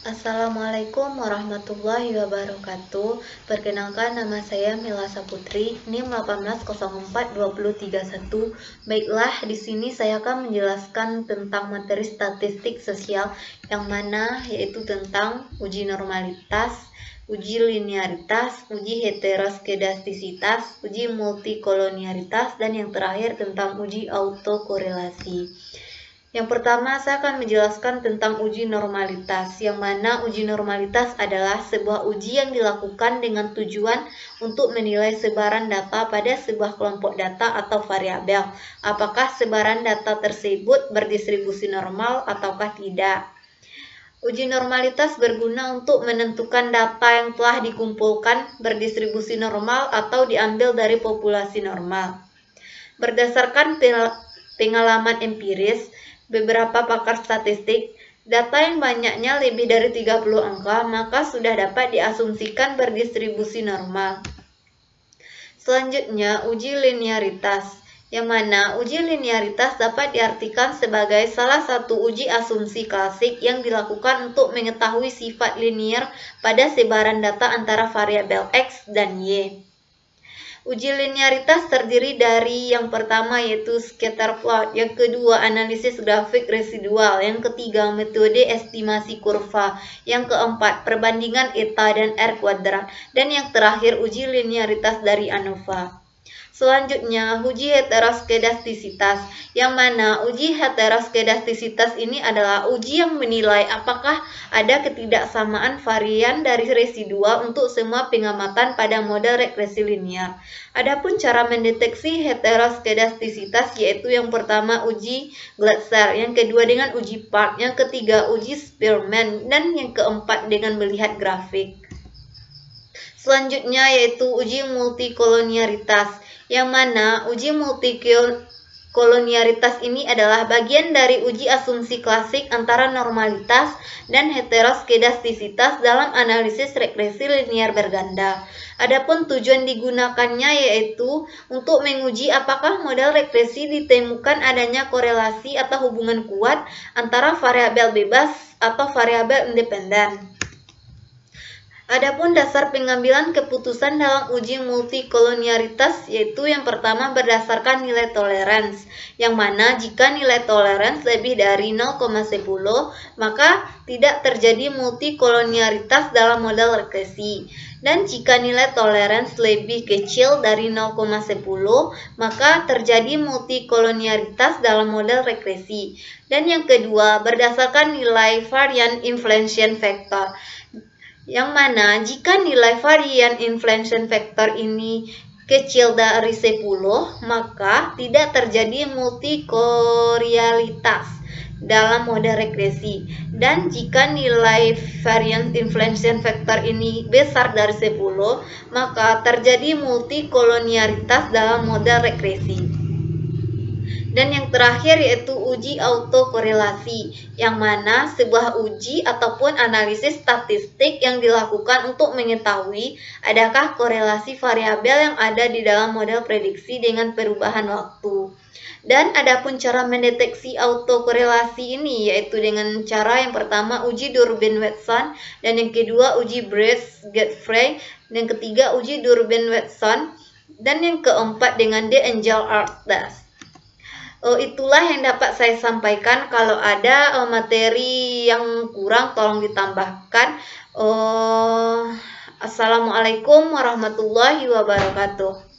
Assalamualaikum warahmatullahi wabarakatuh. Perkenalkan, nama saya Mila Saputri, NIM 18042031. Baiklah, di sini saya akan menjelaskan tentang materi statistik sosial yang mana yaitu tentang uji normalitas, uji linearitas, uji heteroskedastisitas, uji multikolonialitas, dan yang terakhir tentang uji autokorelasi. Yang pertama, saya akan menjelaskan tentang uji normalitas, yang mana uji normalitas adalah sebuah uji yang dilakukan dengan tujuan untuk menilai sebaran data pada sebuah kelompok data atau variabel. Apakah sebaran data tersebut berdistribusi normal ataukah tidak? Uji normalitas berguna untuk menentukan data yang telah dikumpulkan berdistribusi normal atau diambil dari populasi normal. Berdasarkan pengalaman empiris, beberapa pakar statistik, data yang banyaknya lebih dari 30 angka maka sudah dapat diasumsikan berdistribusi normal. Selanjutnya, uji linearitas, yang mana uji linearitas dapat diartikan sebagai salah satu uji asumsi klasik yang dilakukan untuk mengetahui sifat linear pada sebaran data antara variabel X dan Y. Uji linearitas terdiri dari yang pertama yaitu scatter plot, yang kedua analisis grafik residual, yang ketiga metode estimasi kurva, yang keempat perbandingan eta dan R kuadrat, dan yang terakhir uji linearitas dari ANOVA. Selanjutnya, uji heteroskedastisitas, yang mana uji heteroskedastisitas ini adalah uji yang menilai apakah ada ketidaksamaan varian dari residual untuk semua pengamatan pada model regresi linear. Adapun cara mendeteksi heteroskedastisitas yaitu yang pertama uji Glatzer, yang kedua dengan uji Park, yang ketiga uji Spearman, dan yang keempat dengan melihat grafik. Selanjutnya yaitu uji multikolonialitas, yang mana uji multikolonialitas ini adalah bagian dari uji asumsi klasik antara normalitas dan heteroskedastisitas dalam analisis regresi linear berganda. Adapun tujuan digunakannya yaitu untuk menguji apakah model regresi ditemukan adanya korelasi atau hubungan kuat antara variabel bebas atau variabel independen. Adapun dasar pengambilan keputusan dalam uji multikolonialitas yaitu yang pertama berdasarkan nilai tolerans, yang mana jika nilai tolerans lebih dari 0,10 maka tidak terjadi multikolonialitas dalam model regresi, dan jika nilai tolerans lebih kecil dari 0,10 maka terjadi multikolonialitas dalam model regresi. Dan yang kedua berdasarkan nilai varian inflation factor, yang mana jika nilai varian inflation factor ini kecil dari 10 maka tidak terjadi multikolonialitas dalam model regresi, dan jika nilai varian inflation factor ini besar dari 10 maka terjadi multikolonialitas dalam model regresi. Dan yang terakhir yaitu uji autokorelasi, yang mana sebuah uji ataupun analisis statistik yang dilakukan untuk mengetahui adakah korelasi variabel yang ada di dalam model prediksi dengan perubahan waktu. Dan adapun cara mendeteksi autokorelasi ini yaitu dengan cara yang pertama uji Durbin-Watson, dan yang kedua uji Brace-Getfray, dan ketiga uji Durbin-Watson, dan yang keempat dengan De Angel-Arthdas. Itulah yang dapat saya sampaikan. Kalau ada materi yang kurang tolong ditambahkan. Assalamualaikum warahmatullahi wabarakatuh.